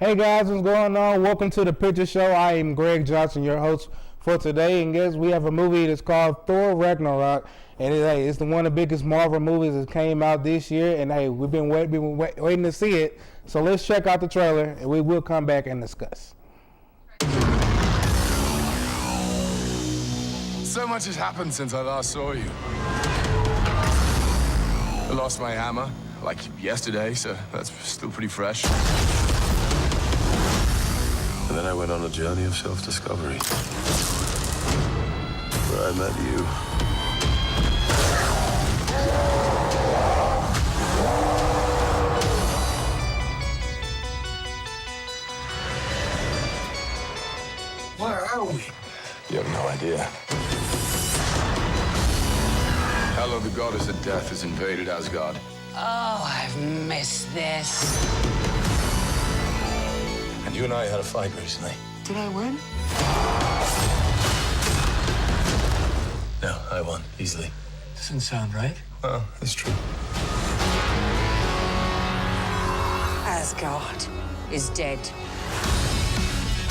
Hey guys, what's going on? Welcome to the Picture Show. I am Greg Johnson, your host for today. And guess we have a movie that's called Thor Ragnarok. And it's one of the biggest Marvel movies that came out this year. And hey, we've been waiting to see it. So let's check out the trailer and we will come back and discuss. So much has happened since I last saw you. I lost my hammer, like yesterday, so that's still pretty fresh. And then I went on a journey of self-discovery, where I met you. Where are we? You have no idea. Hela, the goddess of death, has invaded Asgard. Oh, I've missed this. And you and I had a fight recently. Did I win? No, I won, easily. Doesn't sound right. Well, it's true. Asgard is dead.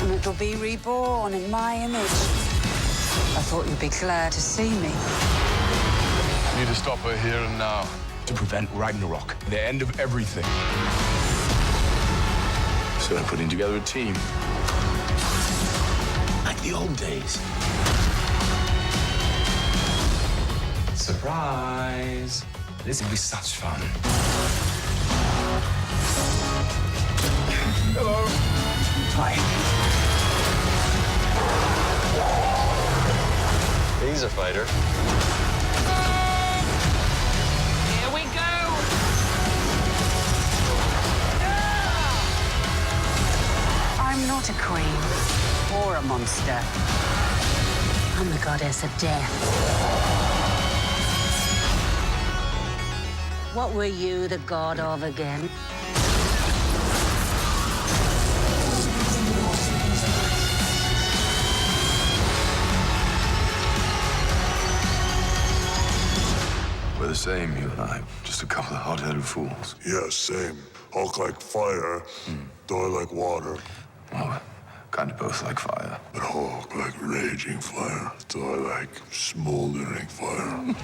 And it'll be reborn in my image. I thought you'd be glad to see me. I need to stop her here and now to prevent Ragnarok, the end of everything. So I'm putting together a team. Like the old days. Surprise! This will be such fun. Hello. Hi. He's a fighter. Here we go! I'm not a queen or a monster. I'm the goddess of death. What were you the god of again? We're the same, you and I. Just a couple of hot-headed fools. Yeah, same. Hulk like fire, Thor like water, Well, kind of both like fire. but Hulk like raging fire, Thor like smoldering fire.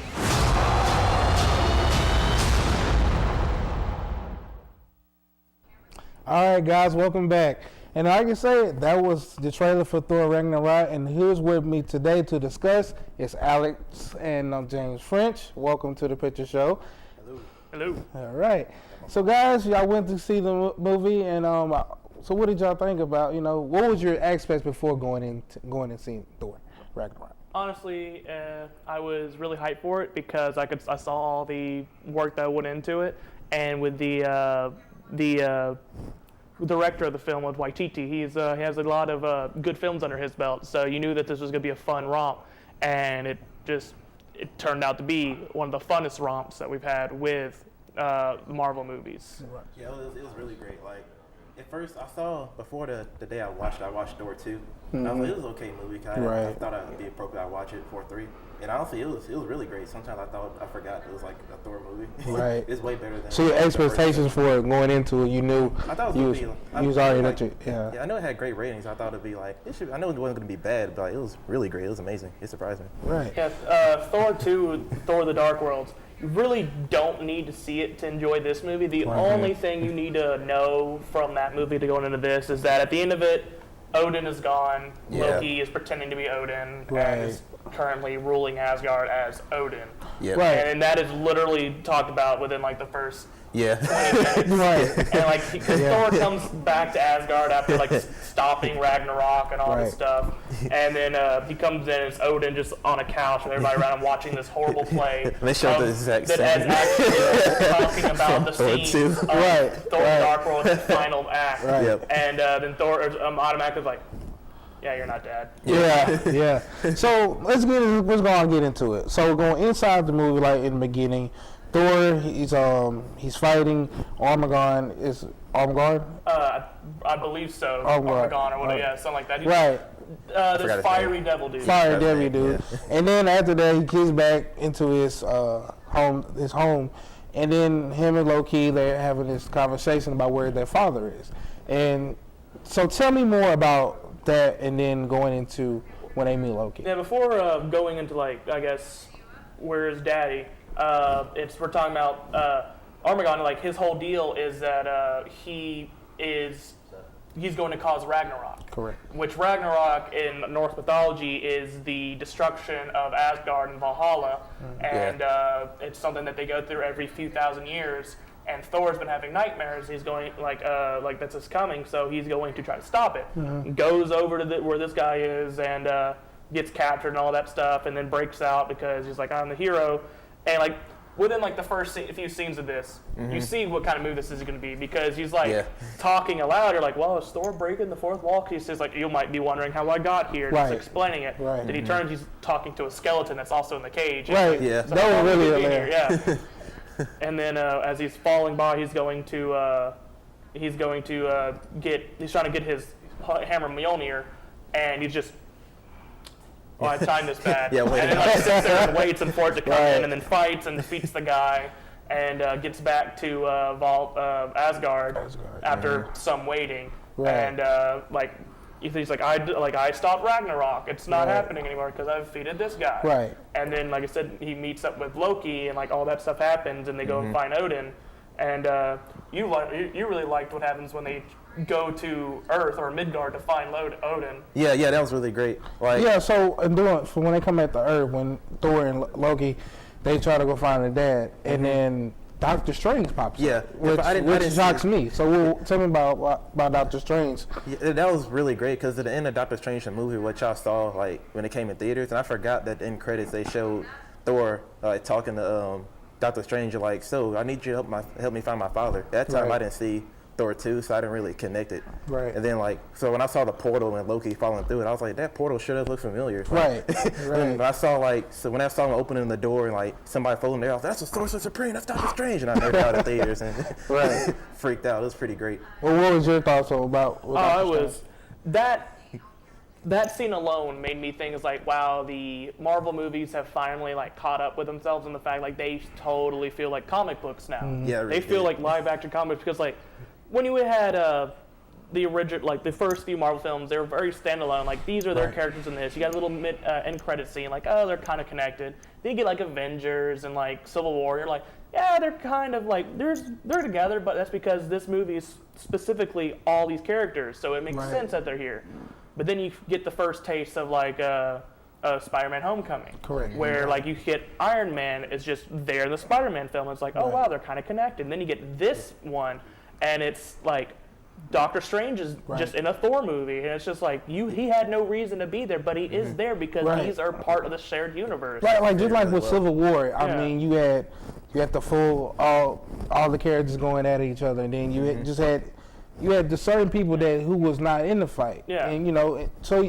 All right, guys, welcome back. And like I said, that was the trailer for Thor Ragnarok. And here's with me today to discuss is Alex and James French. Welcome to the Picture Show. Hello. All right. So, guys, y'all went to see the movie, and so what did y'all think about? What was your aspects before going and seeing Thor Ragnarok? Honestly, I was really hyped for it because I saw all the work that went into it, and with the director of the film, with Waititi, he has a lot of good films under his belt, so you knew that this was going to be a fun romp, and it turned out to be one of the funnest romps that we've had with Marvel movies. Yeah, it was really great. Like, at first, I saw, before the day I watched Thor 2. And I was like, it was an okay movie. I thought it would be appropriate I watch it for 3. And honestly, it was really great. Sometimes I forgot it was like a Thor movie. Right. It's way better than. So your expectations for it going into it, you knew I thought you it was already into it. Yeah. Yeah, I know it had great ratings. I thought it'd be like I know it wasn't going to be bad, but like, it was really great. It was amazing. It surprised me. Right. Yeah, Thor 2, Thor: The Dark Worlds. You really don't need to see it to enjoy this movie. The only thing you need to know from that movie to go into this is that at the end of it, Odin is gone. Yeah. Loki is pretending to be Odin Right. and is currently ruling Asgard as Odin. Yeah. Right. And that is literally talked about within like the first Yeah. 20 minutes. Right. And like, because Thor comes back to Asgard after like stopping Ragnarok and all this Right. stuff, and then he comes in and it's Odin just on a couch with everybody around him watching this horrible play. They showed the exact that same. is actually talking about the Thor scenes 2. of Right. Thor: Right. Dark World, the final act. Right. Yep. And then Thor automatically is like, yeah, you're not dead. Yeah. So let's go and get into it. So going inside the movie, like in the beginning, Thor, he's fighting Armageddon. Is Armageddon? I believe so. Armageddon. Armageddon or whatever, yeah, something like that. Right. forgot This his fiery name. devil dude. Fire That's Devil right, dude. yeah. And then after that, he gets back into his home, and then him and Loki, they're having this conversation about where their father is. And So tell me more about that, and then going into when they meet Loki. Yeah, before going into like I guess where is Daddy? We're talking about Armageddon. Like his whole deal is that he's going to cause Ragnarok. Correct. Which Ragnarok in Norse mythology is the destruction of Asgard and Valhalla, and it's something that they go through every few thousand years. And Thor's been having nightmares. He's going like that's just coming, so he's going to try to stop it. Goes over to where this guy is and gets captured and all that stuff, and then breaks out because he's like, I'm the hero. And like within like the first few scenes of this, you see what kind of movie this is going to be because he's like talking aloud. You're like, well, is Thor breaking the fourth wall? He says like, you might be wondering how I got here. Right. Just explaining it. Right. Then he turns, he's talking to a skeleton that's also in the cage. Right. Yeah. So That was really he's in here, hilarious. yeah. And then as he's falling by, he's trying to get his hammer Mjolnir, and he's just, oh, I timed this bad. Yeah, wait. And then like sits there and waits and for it to come in, and then fights and defeats the guy, and gets back to Asgard after some waiting, Right. and he's like, I stopped Ragnarok. It's not happening anymore because I've defeated this guy. Right. And then, like I said, he meets up with Loki, and like all that stuff happens, and they go and find Odin. And you really liked what happens when they go to Earth or Midgard to find Odin. Yeah, that was really great. Like, Yeah, so for when they come at the Earth, when Thor and Loki, they try to go find their dad, and then Doctor Strange pops Yeah, up, which I didn't shocks see me. So tell me about Doctor Strange. Yeah, that was really great because at the end of Doctor Strange the movie, what y'all saw like when it came in theaters, and I forgot that in credits they showed Thor talking to Doctor Strange, like, so I need you to help me find my father. At that time Right. I didn't see Thor 2, so I didn't really connect it. Right. And then so when I saw the portal and Loki falling through it, I was like, that portal should have looked familiar. Right. And when I saw when I saw him opening the door and like somebody folding there, I was like, that's the Sorcerer Supreme, that's Doctor Strange, and I never out of theaters and Right. freaked out. It was pretty great. Well, what was your thoughts about? That scene alone made me think, it's like, wow, the Marvel movies have finally like caught up with themselves in the fact like they totally feel like comic books now. Yeah, they feel like live action comics because like when you had the original, like the first few Marvel films, they were very standalone. Like these are their characters in this. You got a little end credit scene, like, oh, they're kind of connected. Then you get like Avengers and like Civil War. You're like, yeah, they're kind of like they're together, but that's because this movie is specifically all these characters, so it makes sense that they're here. But then you get the first taste of like Spider-Man: Homecoming, Correct. where like you get Iron Man is just there in the Spider-Man film. It's like, oh wow, they're kind of connected. And then you get this one, and it's like Doctor Strange is just in a Thor movie, and it's just like he had no reason to be there, but he is there because these are part of the shared universe. Right, like just like with Civil War. I Yeah. mean, you had the full all the characters going at each other, and then you had the certain people who was not in the fight. Yeah. And so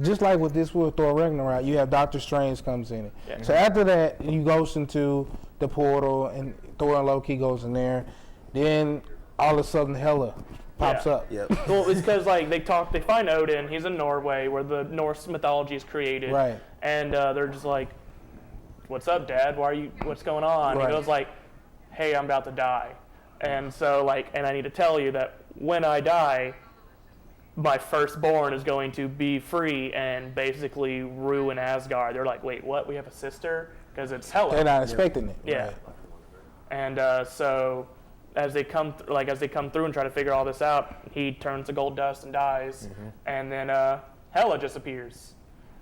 just like with Thor Ragnarok, you have Doctor Strange comes in it. Yeah. So after that, you goes into the portal, and Thor and Loki goes in there. Then all of a sudden, Hela pops up. Yep. Well, it's because like they find Odin. He's in Norway, where the Norse mythology is created. Right. And they're just like, "What's up, Dad? What's going on?" Right. He goes like, "Hey, I'm about to die," and so and I need to tell you that when I die, my firstborn is going to be free and basically ruin Asgard. They're like, "Wait, what? We have a sister?" Because it's Hela. They're not expecting it. Yeah. Right. And so as they come through and try to figure all this out, he turns to gold dust and dies, and then Hela just appears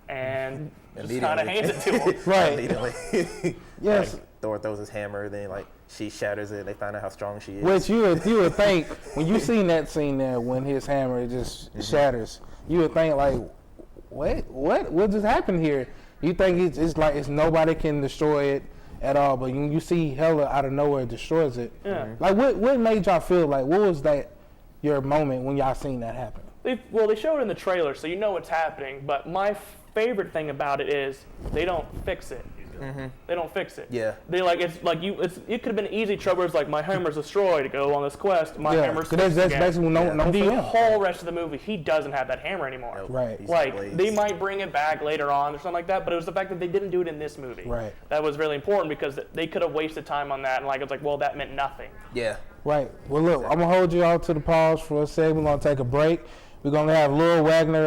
and just kind of hands it to him. Right. Immediately. Yes. Like, Thor throws his hammer, then like she shatters it. They find out how strong she is. Which you would think when you seen that scene there when his hammer just shatters, you would think like, what just happened here? You think it's like nobody can destroy it at all, but when you see Hela out of nowhere destroys it. Yeah. Like what made y'all feel like? What was that your moment when y'all seen that happen? They show it in the trailer, so you know what's happening. But my favorite thing about it is they don't fix it. They don't fix it. Yeah. They like it's like you. It could have been an easy trouble. It's like my hammer's destroyed. To go on this quest, my hammer's that's again. basically no The whole rest of the movie, he doesn't have that hammer anymore. Nope. Right. He's Like blazed. they might bring it back later on or something like that, but it was the fact that they didn't do it in this movie. Right. That was really important because they could have wasted time on that, and like it's like, well, that meant nothing. Yeah. Right. Well, look, I'm going to hold you all to the pause for a second. We're going to take a break. We're going to have Lil Wagner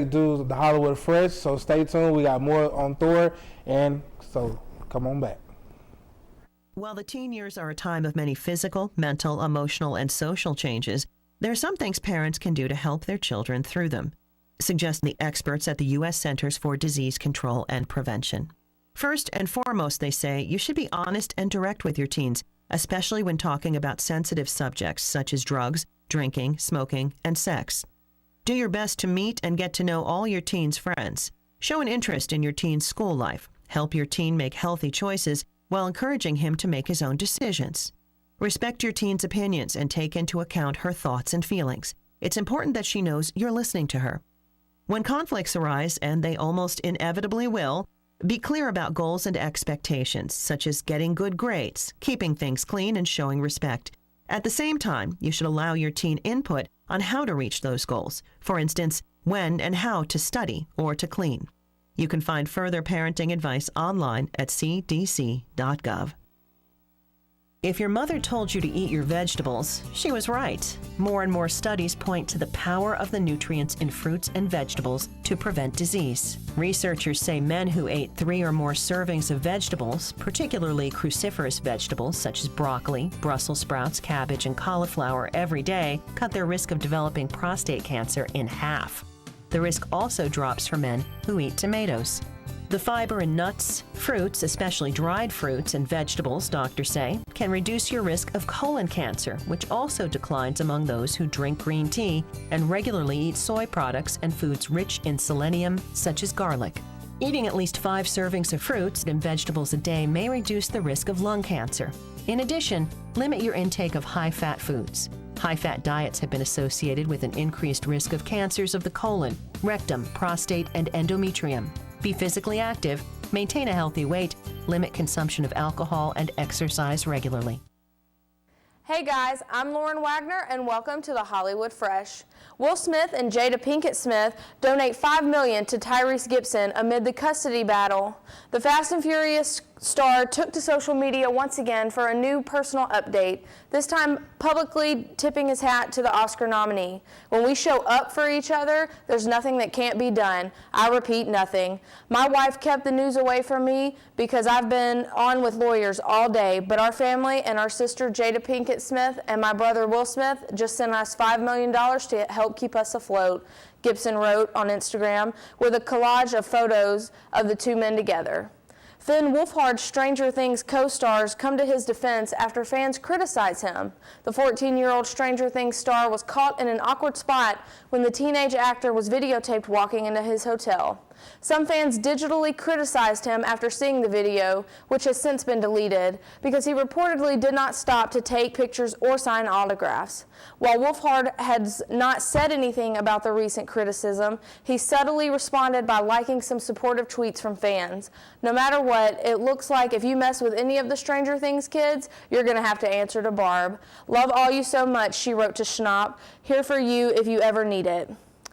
do the Hollywood Fresh, so stay tuned. We got more on Thor, and so come on back. While the teen years are a time of many physical, mental, emotional, and social changes, there are some things parents can do to help their children through them, suggest the experts at the U.S. Centers for Disease Control and Prevention. First and foremost, they say, you should be honest and direct with your teens, especially when talking about sensitive subjects such as drugs, drinking, smoking, and sex. Do your best to meet and get to know all your teen's friends. Show an interest in your teen's school life. Help your teen make healthy choices while encouraging him to make his own decisions. Respect your teen's opinions and take into account her thoughts and feelings. It's important that she knows you're listening to her. When conflicts arise, and they almost inevitably will, be clear about goals and expectations, such as getting good grades, keeping things clean, and showing respect. At the same time, you should allow your teen input on how to reach those goals. For instance, when and how to study or to clean. You can find further parenting advice online at cdc.gov. If your mother told you to eat your vegetables, she was right. More and more studies point to the power of the nutrients in fruits and vegetables to prevent disease. Researchers say men who ate 3 or more servings of vegetables, particularly cruciferous vegetables such as broccoli, Brussels sprouts, cabbage, and cauliflower every day, cut their risk of developing prostate cancer in half. The risk also drops for men who eat tomatoes. The fiber in nuts, fruits, especially dried fruits and vegetables, doctors say, can reduce your risk of colon cancer, which also declines among those who drink green tea and regularly eat soy products and foods rich in selenium, such as garlic. Eating at least 5 servings of fruits and vegetables a day may reduce the risk of lung cancer. In addition, limit your intake of high-fat foods. High-fat diets have been associated with an increased risk of cancers of the colon, rectum, prostate, and endometrium. Be physically active, maintain a healthy weight, limit consumption of alcohol, and exercise regularly. Hey guys, I'm Lauren Wagner and welcome to the Hollywood Fresh. Will Smith and Jada Pinkett Smith donate $5 million to Tyrese Gibson amid the custody battle. The Fast and Furious star took to social media once again for a new personal update, this time publicly tipping his hat to the Oscar nominee. When we show up for each other, there's nothing that can't be done. I repeat, nothing. My wife kept the news away from me because I've been on with lawyers all day, but our family and our sister Jada Pinkett Smith and my brother Will Smith just sent us $5 million to help keep us afloat, Gibson wrote on Instagram with a collage of photos of the two men together. Finn Wolfhard's Stranger Things co-stars come to his defense after fans criticize him. The 14-year-old Stranger Things star was caught in an awkward spot when the teenage actor was videotaped walking into his hotel. Some fans digitally criticized him after seeing the video, which has since been deleted, because he reportedly did not stop to take pictures or sign autographs. While Wolfhard has not said anything about the recent criticism, he subtly responded by liking some supportive tweets from fans. No matter what, it looks like if you mess with any of the Stranger Things kids, you're going to have to answer to Barb. Love all you so much, she wrote to Schnapp. Here for you if you ever need it.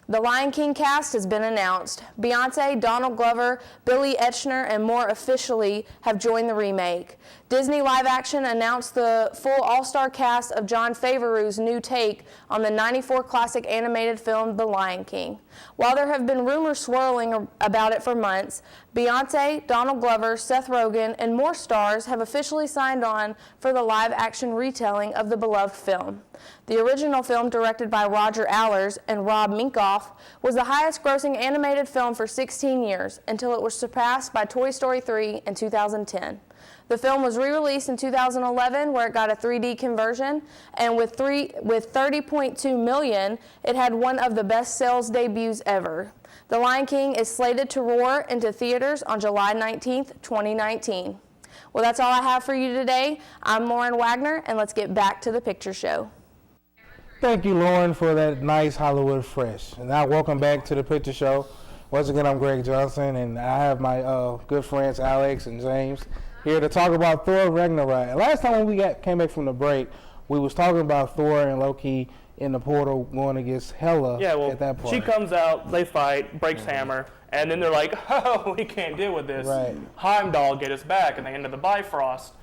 The Lion King cast has been announced. Beyoncé, Donald Glover, Billy Eichner, and more officially have joined the remake. Disney Live Action announced the full all-star cast of Jon Favreau's new take on the '94 classic animated film The Lion King. While there have been rumors swirling about it for months, Beyoncé, Donald Glover, Seth Rogen, and more stars have officially signed on for the live-action retelling of the beloved film. The original film, directed by Roger Allers and Rob Minkoff, was the highest-grossing animated film for 16 years until it was surpassed by Toy Story 3 in 2010. The film was re-released in 2011, where it got a 3D conversion, and with 30.2 million, it had one of the best sales debuts ever. The Lion King is slated to roar into theaters on July 19th, 2019. Well, that's all I have for you today. I'm Lauren Wagner, and let's get back to the picture show. Thank you, Lauren, for that nice Hollywood Fresh. And now welcome back to the Picture Show. Once again, I'm Greg Johnson, and I have my good friends Alex and James here to talk about Thor Ragnarok. And last time when we came back from the break, we was talking about Thor and Loki in the portal going against Hela at that point. She comes out, they fight, breaks hammer, and then they're like, oh, we can't deal with this. Right. Heimdall get us back, and they enter the Bifrost,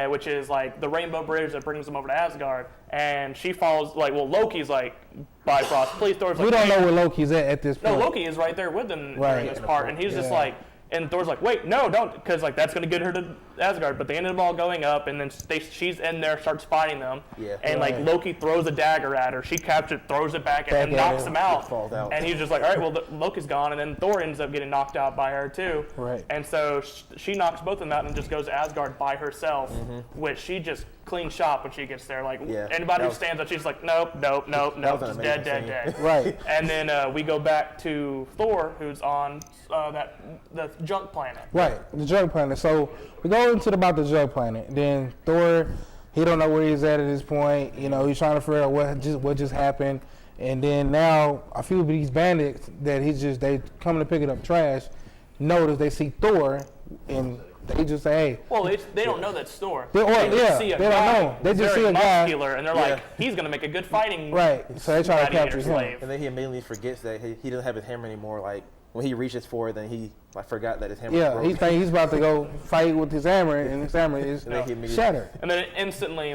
which is like the rainbow bridge that brings them over to Asgard. And she follows, Loki's like, Bifrost, please, Thor's like, we don't know where Loki's at this point. No, Loki is right there with them during this part, and he's just like, and Thor's like, wait, no, don't, because like that's gonna get her to Asgard. But they ended up all going up, and then she's in there, starts fighting them, and like Loki throws a dagger at her. She captures it, throws it back, and knocks him out. Falls out. And he's just like, all right, well, Loki's gone, and then Thor ends up getting knocked out by her too. Right. And so she knocks both of them out and just goes to Asgard by herself, which she just clean shop when she gets there. Like anybody who stands up, she's like, nope, just dead. Right. And then we go back to Thor, who's on the junk planet. Right, the junk planet. So we go into about the junk planet. Then Thor, he don't know where he's at this point. You know, he's trying to figure out what just happened. And then now a few of these bandits that they coming to pick it up trash, notice they see Thor and they just say, hey. Well, they don't know that's Thor. They just see a guy. They just see a guy. Muscular, and they're like, he's going to make a good fighting. Right, so they try to capture him. And then he immediately forgets that he doesn't have his hammer anymore. Like, when he reaches for it, then he forgot that his hammer broke. He thinks he's about to go fight with his hammer, and his hammer is shattered. And then it instantly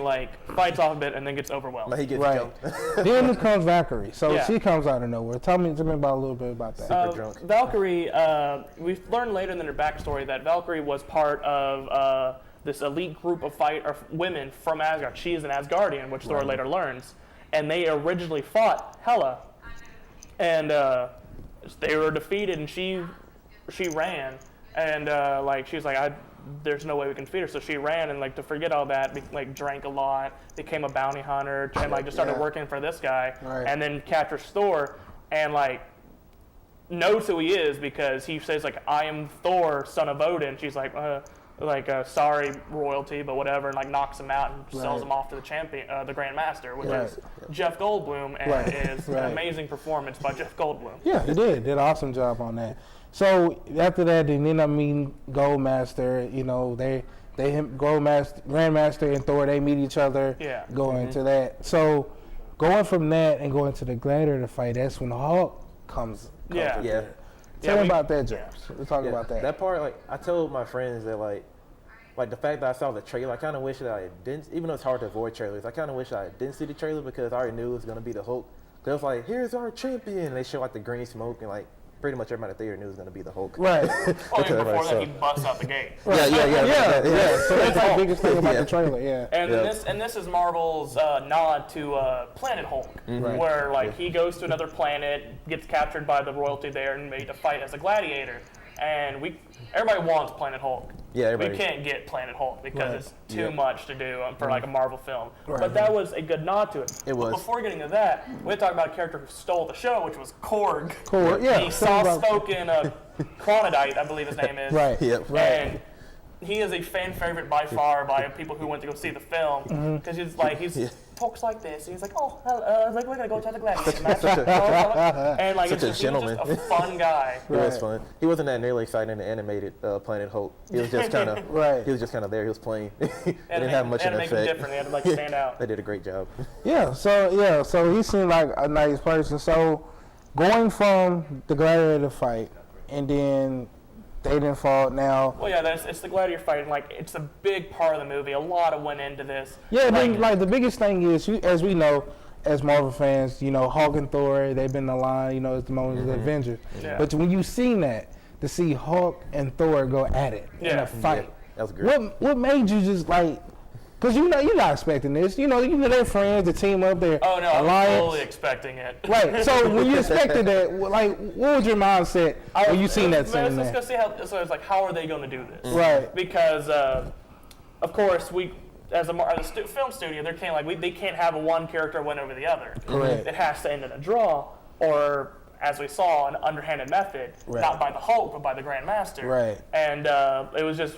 fights off a bit and then gets overwhelmed. Like he gets jumped. Then comes Valkyrie. So she comes out of nowhere. Tell me about a little bit about that. Super drunk. Valkyrie, we've learned later in her backstory that Valkyrie was part of this elite group of women from Asgard. She is an Asgardian, which Thor later learns. And they originally fought Hela. And they were defeated, and she ran, and she was like, there's no way we can defeat her. So she ran, and to forget all that, drank a lot, became a bounty hunter, and just started working for this guy, and then captures Thor, and knows who he is because he says I am Thor, son of Odin. She's sorry royalty, but whatever, and knocks him out and sells him off to the champion, the Grand Master, which is Jeff Goldblum, and is an amazing performance by Jeff Goldblum. Yeah, he did an awesome job on that. So after that, they end up meeting Goldmaster. You know, Grandmaster and Thor, they meet each other. Yeah. Going to that. So going from that and going to the Gladiator fight, that's when Hulk comes. Tell me about that, James. We'll talk about that. That part, I told my friends that, the fact that I saw the trailer, I kind of wish that I didn't, even though it's hard to avoid trailers, I kind of wish I didn't see the trailer because I already knew it was going to be the Hulk. Because it was like, here's our champion. And they show, the green smoke, and, pretty much everybody at the theater knew it was going to be the Hulk. Right. Even before that, he busts out the gate. Yeah. So that's the biggest thing about the trailer, And this is Marvel's nod to Planet Hulk, where he goes to another planet, gets captured by the royalty there, and made to fight as a gladiator. And everybody wants Planet Hulk. Yeah, everybody. We can't get Planet Hulk because it's too much to do for a Marvel film. But that was a good nod to it. It was. But before getting to that, we're talking about a character who stole the show, which was Korg. Yeah. The soft-spoken Cronodite, I believe his name is. Right. Yep. And he is a fan favorite by far by people who went to go see the film because he talks like this. And he's like, oh, we're gonna go to the Gladiator match. And such a gentleman. He was just a fun guy. He was fun. He wasn't that nearly exciting in the animated Planet Hulk. He was just kind of He was just kind of there. He was playing. He didn't have much of an effect. Make him different. They had to stand out. They did a great job. So he seemed like a nice person. So going from the Gladiator fight and then they didn't fall now. Well, it's the gladiator fight, and it's a big part of the movie. A lot of went into this. Yeah, the biggest thing is, as we know, as Marvel fans, Hulk and Thor, they've been aligned, as the moment of the Avengers. Yeah. But when you seen that, to see Hulk and Thor go at it in a fight, that was great. What made you just because you're not expecting this. They're friends, the team up there. Oh no, Alliance. I was totally expecting it. Right. So when you expected that, what was your mindset when you seen that scene? Let's go see how. So it's how are they going to do this? Right. Because of course as a film studio, they can't have one character win over the other. Correct. It has to end in a draw, or as we saw, an underhanded method, not by the Hulk but by the Grand Master. Right. And it was just,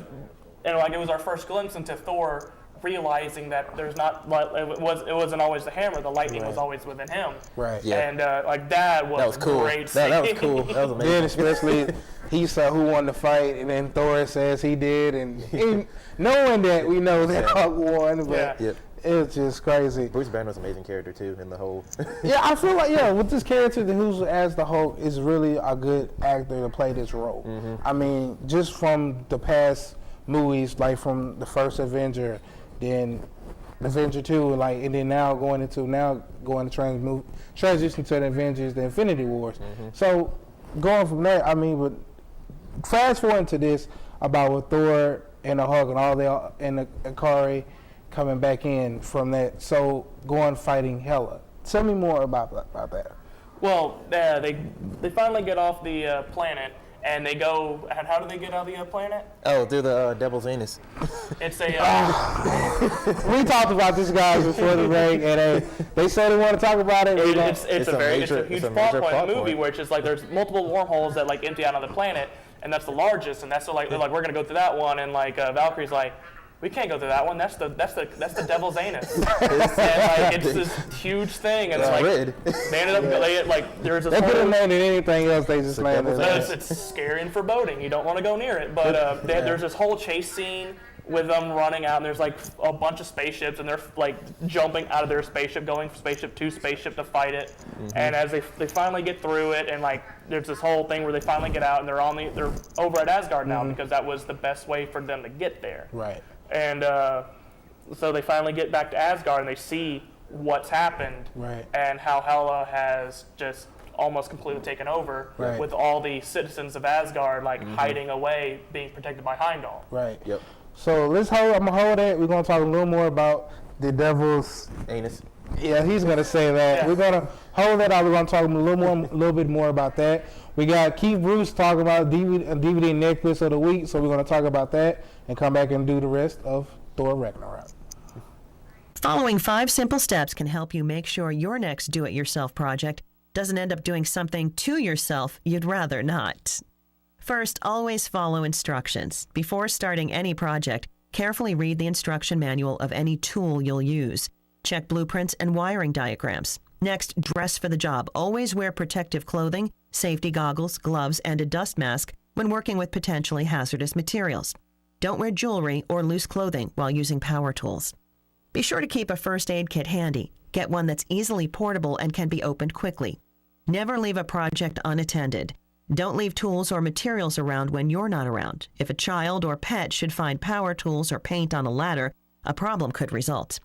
it was our first glimpse into Thor realizing that there's not, it wasn't always the hammer. The lightning was always within him. Right. Yeah. And like that was cool. great. That was cool. That was amazing. Then especially he saw who won the fight, and then Thor says he did, and knowing that we know that Hulk won, but Yeah. it's just crazy. Bruce Banner's an amazing character too in the whole. Yeah, I feel like with this character who's as the Hulk is really a good actor to play this role. I mean, just from the past movies, like from the first Avenger, then Avenger 2, and then now going to transition to the Avengers, the Infinity Wars. So going from there, I mean, but fast forward to this about with Thor and the Hulk and all the Akari coming back in from that. So going fighting Hela. Tell me more about that. Well, they finally get off the planet, and they go. And how do they get out of the planet? Oh, through the Devil's Anus. It's a. We talked about this guys before the break, and they said they want to talk about it. It's a huge plot point in the movie, point. where it's just like there's multiple wormholes that like empty out on the planet, and that's the largest, and that's they're like we're gonna go through that one, and like Valkyrie's like, we can't go through that one. That's the Devil's Anus. And like it's this huge thing, and it's like they ended up there's this they could have whole. named it anything else. They just named it. It's scary and foreboding. You don't want to go near it. But there's this whole chase scene with them running out, and there's like a bunch of spaceships, and they're like jumping out of their spaceship, going from spaceship to spaceship to fight it. And as they finally get through it, and like there's this whole thing where they finally get out, and they're over at Asgard now because that was the best way for them to get there. Right. And so they finally get back to Asgard, and they see what's happened, Right. and how Hela has just almost completely taken over, Right. with all the citizens of Asgard hiding away, being protected by Heimdall. Right. Yep. So I'm gonna hold it. We're gonna talk a little more about the Devil's Anus. Yeah, he's gonna say that. Yeah. We're gonna hold that out. We're gonna talk a little bit more about that. We got Keith Bruce talking about DVD Netflix of the week, so we're gonna talk about that and come back and do the rest of Thor Ragnarok. Following 5 simple steps can help you make sure your next do-it-yourself project doesn't end up doing something to yourself you'd rather not. First, always follow instructions. Before starting any project, carefully read the instruction manual of any tool you'll use. Check blueprints and wiring diagrams. Next, dress for the job. Always wear protective clothing, safety goggles, gloves, and a dust mask when working with potentially hazardous materials. Don't wear jewelry or loose clothing while using power tools. Be sure to keep a first aid kit handy. Get one that's easily portable and can be opened quickly. Never leave a project unattended. Don't leave tools or materials around when you're not around. If a child or pet should find power tools or paint on a ladder, a problem could result.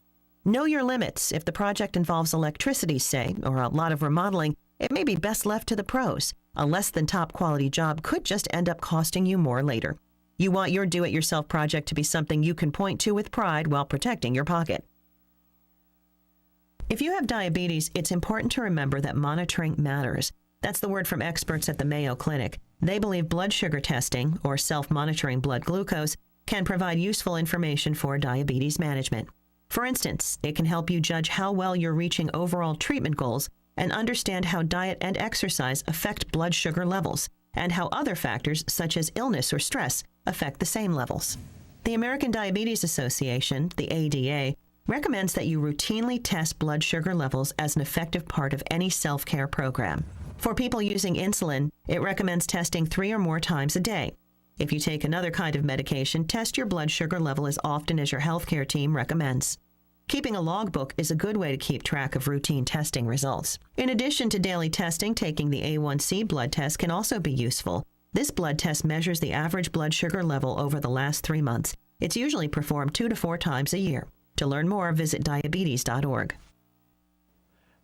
Know your limits. If the project involves electricity, say, or a lot of remodeling, it may be best left to the pros. A less than top quality job could just end up costing you more later. You want your do-it-yourself project to be something you can point to with pride while protecting your pocket. If you have diabetes, it's important to remember that monitoring matters. That's the word from experts at the Mayo Clinic. They believe blood sugar testing, or self-monitoring blood glucose, can provide useful information for diabetes management. For instance, it can help you judge how well you're reaching overall treatment goals and understand how diet and exercise affect blood sugar levels, and how other factors such as illness or stress affect the same levels. The American Diabetes Association, the ADA, recommends that you routinely test blood sugar levels as an effective part of any self-care program. For people using insulin, it recommends testing 3 or more times a day. If you take another kind of medication, test your blood sugar level as often as your healthcare team recommends. Keeping a logbook is a good way to keep track of routine testing results. In addition to daily testing, taking the A1C blood test can also be useful. This blood test measures the average blood sugar level over the last 3 months. It's usually performed 2 to 4 times a year. To learn more, visit diabetes.org.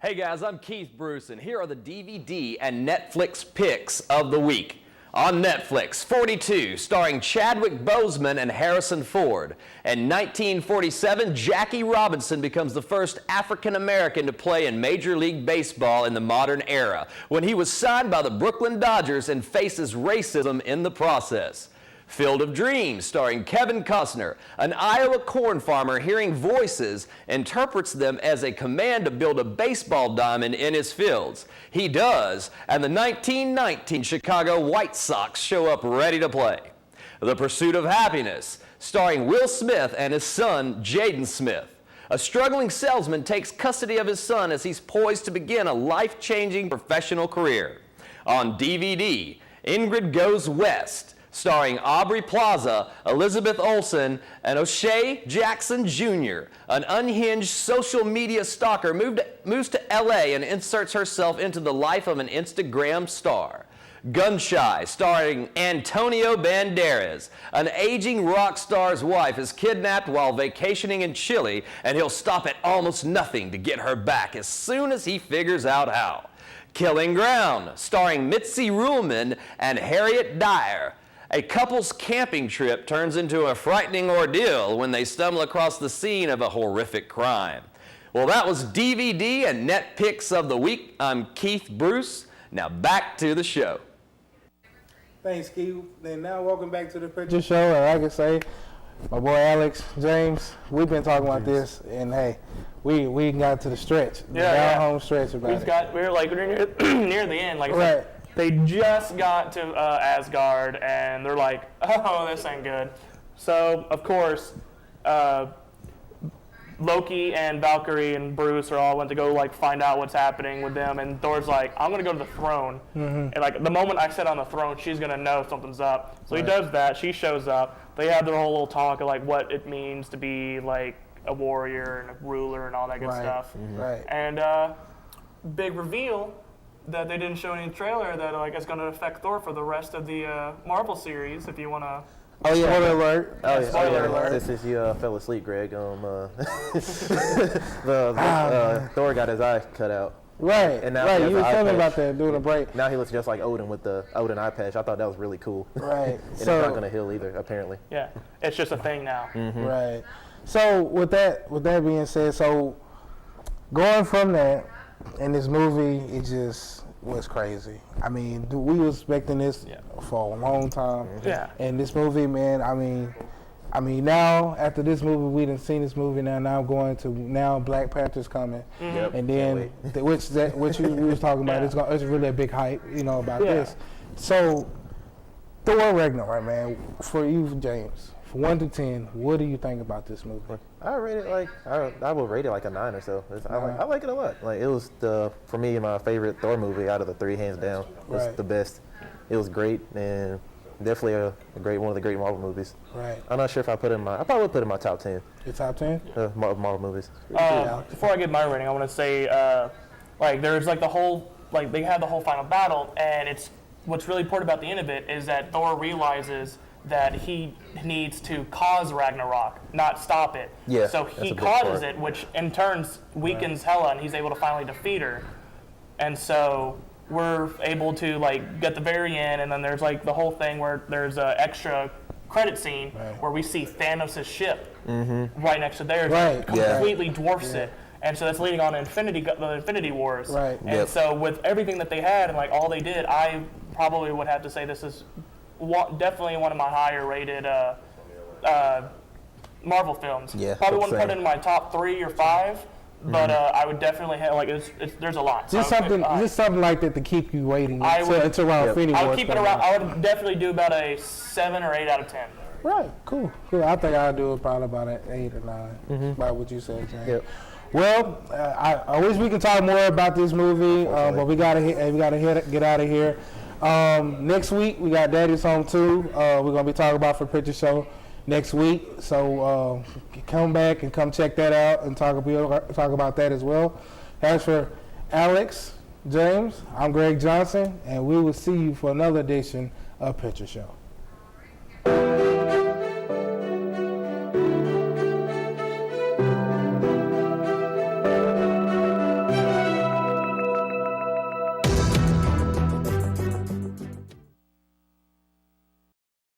Hey guys, I'm Keith Bruce, and here are the DVD and Netflix picks of the week. On Netflix, 42, starring Chadwick Boseman and Harrison Ford. In 1947, Jackie Robinson becomes the first African-American to play in Major League Baseball in the modern era, when he was signed by the Brooklyn Dodgers and faces racism in the process. Field of Dreams, starring Kevin Costner. An Iowa corn farmer hearing voices interprets them as a command to build a baseball diamond in his fields. He does, and the 1919 Chicago White Sox show up ready to play. The Pursuit of Happiness, starring Will Smith and his son, Jaden Smith. A struggling salesman takes custody of his son as he's poised to begin a life-changing professional career. On DVD, Ingrid Goes West, starring Aubrey Plaza, Elizabeth Olsen, and O'Shea Jackson Jr. An unhinged social media stalker moves to LA and inserts herself into the life of an Instagram star. Gunshy, starring Antonio Banderas. An aging rock star's wife is kidnapped while vacationing in Chile, and he'll stop at almost nothing to get her back as soon as he figures out how. Killing Ground, starring Mitzi Ruhlman and Harriet Dyer. A couple's camping trip turns into a frightening ordeal when they stumble across the scene of a horrific crime. Well, that was DVD and Net Picks of the Week. I'm Keith Bruce. Now back to the show. Thanks, Keith. And now welcome back to the Picture Show. And like I say, my boy Alex, James, we've been talking about this, and hey, we got to the stretch, the down-home stretch about it. We're near the end. Like I said, they just got to Asgard, and they're like, oh, this ain't good. So, of course, Loki and Valkyrie and Bruce are all went to go like find out what's happening with them, and Thor's like, I'm gonna go to the throne, and like the moment I sit on the throne, she's gonna know something's up. So he does that. She shows up. They have their whole little talk of like what it means to be like a warrior and a ruler and all that good stuff. Right. And big reveal that they didn't show any trailer that like is gonna affect Thor for the rest of the Marvel series. If you wanna. Oh yeah! Spoiler alert! Spoiler alert! Since you fell asleep, Greg, Thor got his eye cut out. Right, and now you were telling about that during a break. Now he looks just like Odin with the Odin eye patch. I thought that was really cool. Right. And it's not going to heal either, apparently. Yeah, it's just a thing now. Right. So with that being said, so going from that, in this movie, it just was crazy. I mean, we were expecting this for a long time. Yeah. And this movie, man, I mean, now after this movie, we done seen this movie now. Now I'm going to Black Panther's coming, and then what you was talking about, it's really a big hype, about this. So Thor Ragnarok, man, for you, James, from 1 to 10, what do you think about this movie? I rate it I would rate it like a 9 or so. I like it a lot. Like it was for me my favorite Thor movie out of the three, hands down. It was the best. It was great and definitely one of the great Marvel movies. Right. I'm not sure if I probably would put it in my top 10. Your top 10? Marvel movies. Before I give my rating, I want to say there's like the whole they have the whole final battle, and what's really important about the end of it is that Thor realizes that he needs to cause Ragnarok, not stop it. Yeah, so he causes it, which in turn weakens Hela, and he's able to finally defeat her. And so we're able to get the very end, and then there's the whole thing where there's an extra credit scene where we see Thanos' ship right next to theirs, completely dwarfs it. And so that's leading on to the Infinity Wars. Right. And so with everything that they had and all they did, I probably would have to say this is definitely one of my higher rated Marvel films. Yeah, probably wouldn't put it in my top 3 or 5, but I would definitely have there's a lot. Just something like that to keep you waiting until around Infinity Wars. I would keep it around. I would definitely do about a 7 or 8 out of 10. Right. Cool. I think I'll do it probably about an 8 or 9. About what you said, James. Yep. Well, I wish we could talk more about this movie, but we gotta get out of here. Next week we got Daddy's Home 2. We're gonna be talking about for Picture Show next week. So come back and come check that out and talk about that as well. As for Alex, James, I'm Greg Johnson, and we will see you for another edition of Picture Show.